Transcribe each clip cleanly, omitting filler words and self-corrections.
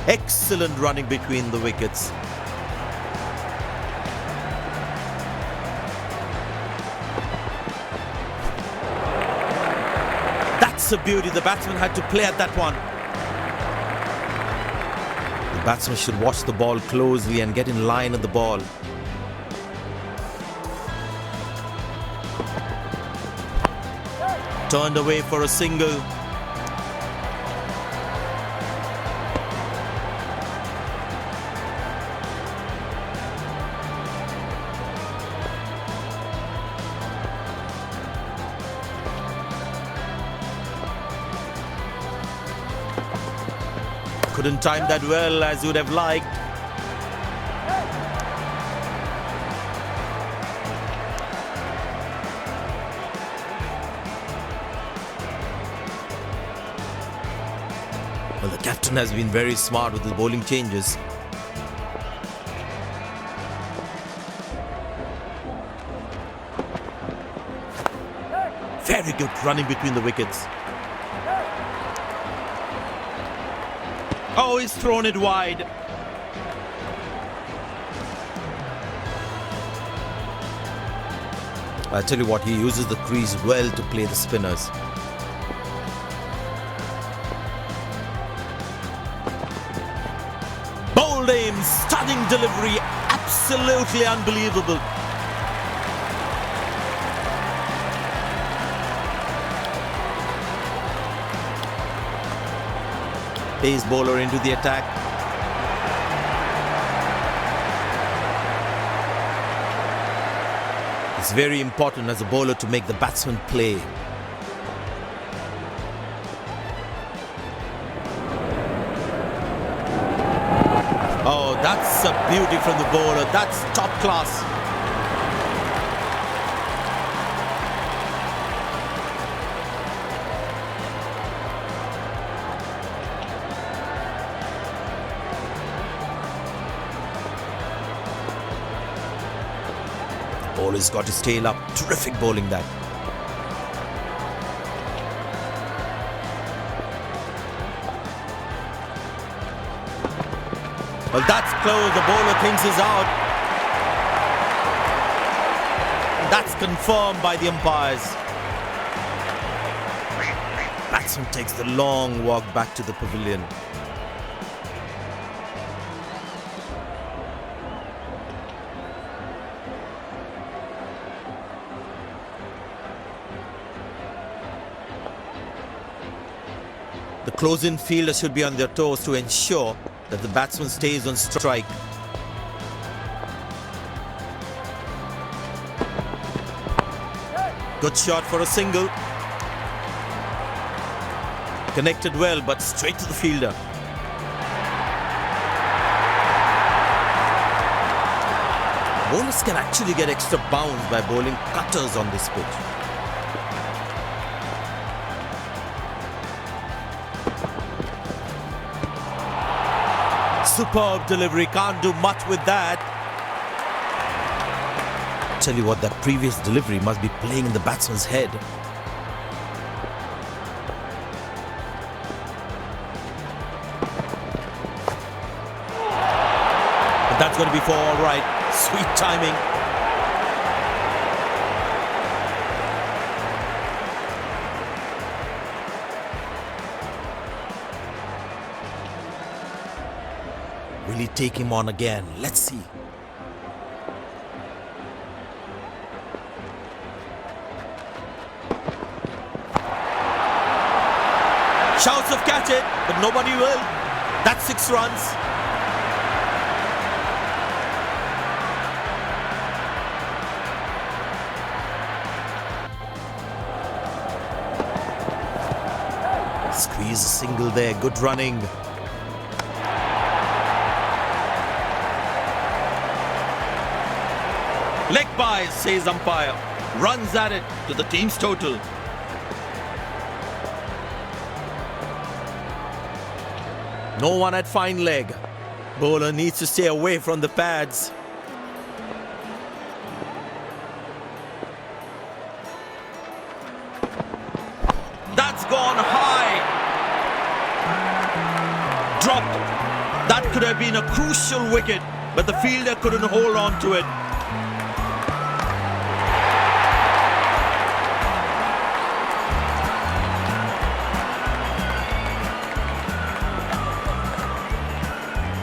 Excellent running between the wickets. That's a beauty. The batsman had to play at that one. The batsman should watch the ball closely and get in line at the ball. Turned away for a single. Couldn't time that well as you would have liked. Well, the captain has been very smart with his bowling changes. Very good running between the wickets. Oh, he's thrown it wide. I tell you what, he uses the crease well to play the spinners. Bold aim, stunning delivery, absolutely unbelievable. Pace bowler into the attack. It's very important as a bowler to make the batsman play. Oh, that's a beauty from the bowler. That's top class. Bowler's got his tail up. Terrific bowling that. Well, that's close. The bowler thinks he's out. That's confirmed by the umpires. Batsman takes the long walk back to the pavilion. The close-in fielder should be on their toes to ensure that the batsman stays on strike. Good shot for a single. Connected well, but straight to the fielder. Bowlers can actually get extra bounce by bowling cutters on this pitch. Superb delivery, can't do much with that. Tell you what, that previous delivery must be playing in the batsman's head. But that's going to be for all right. Sweet timing. Will he take him on again? Let's see. Shouts of catch it, but nobody will. That's 6 runs. Squeeze a single there, good running. Leg by, says umpire. Runs at it to the team's total. No one at fine leg. Bowler needs to stay away from the pads. That's gone high. Dropped. could have been a crucial wicket, but the fielder couldn't hold on to it.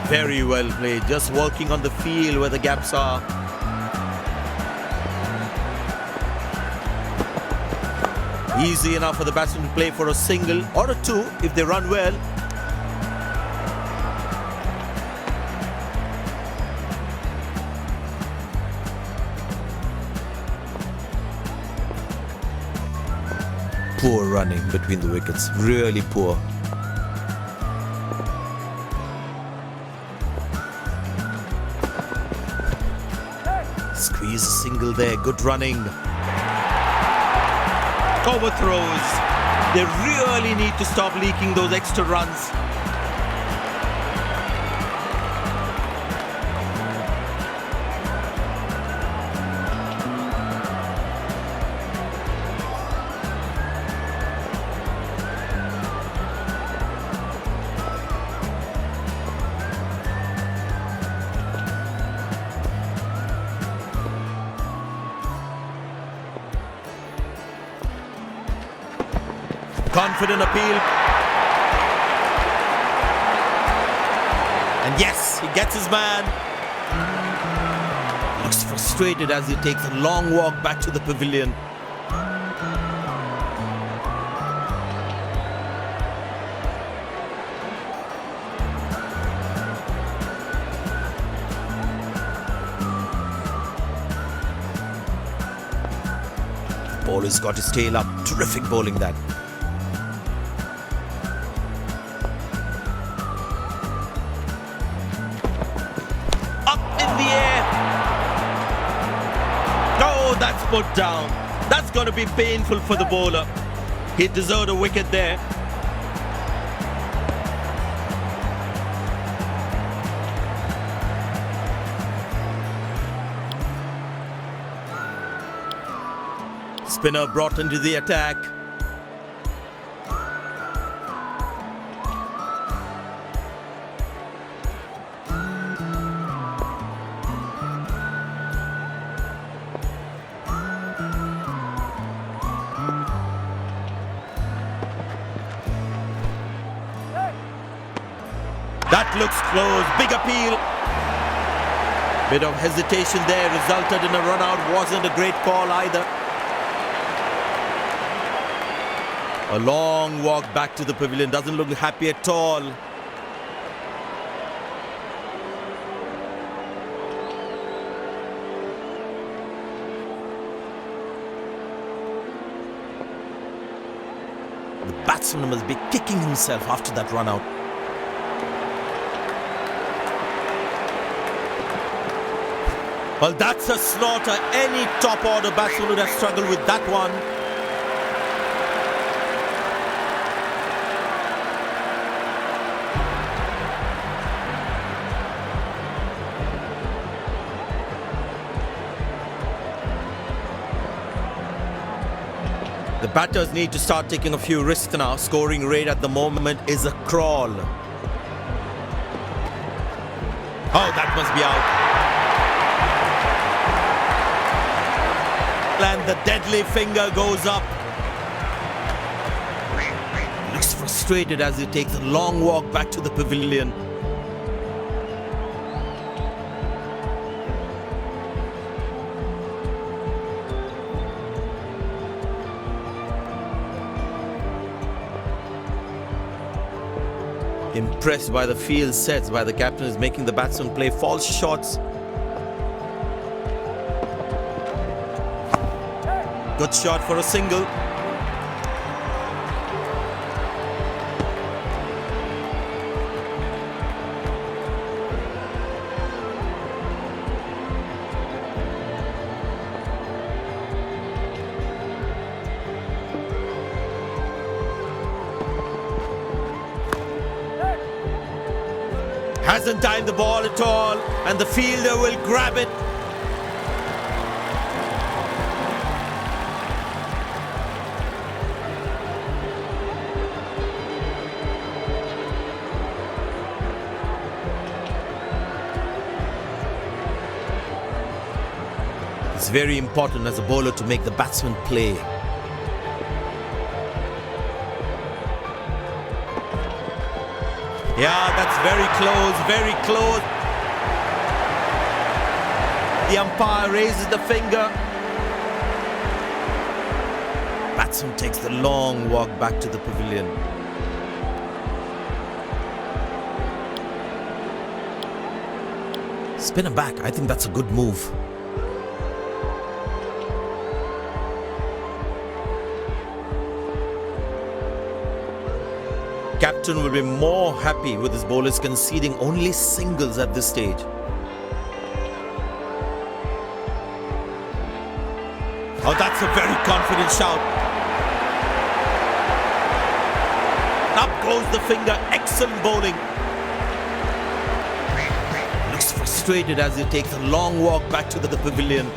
Very well played, just working on the field where the gaps are. Easy enough for the batsman to play for a single or a two if they run well. Poor running between the wickets, really poor. Squeeze a single there, good running. Overthrows. They really need to stop leaking those extra runs. Confident appeal. And yes, he gets his man. Looks frustrated as he takes a long walk back to the pavilion. The bowler's got his tail up. Terrific bowling that. That's put down. That's going to be painful for the bowler. He deserved a wicket there. Spinner brought into the attack. That looks close. Big appeal. Bit of hesitation there resulted in a run out. Wasn't a great call either. A long walk back to the pavilion. Doesn't look happy at all. The batsman must be kicking himself after that run out. Well, that's a slaughter. Any top order batsman would have struggled with that one. The batters need to start taking a few risks now. Scoring rate at the moment is a crawl. Oh, that must be out. And the deadly finger goes up. Looks frustrated as he takes a long walk back to the pavilion. Impressed by the field sets by the captain is making the batsman play false shots. Good shot for a single. Hasn't timed the ball at all, and the fielder will grab it. It's very important as a bowler to make the batsman play. Yeah, that's very close, very close. The umpire raises the finger. Batsman takes the long walk back to the pavilion. Spinner back, I think that's a good move. Captain will be more happy with his bowlers conceding only singles at this stage. Oh, that's a very confident shout. Up goes the finger, excellent bowling. Looks frustrated as he takes a long walk back to the pavilion.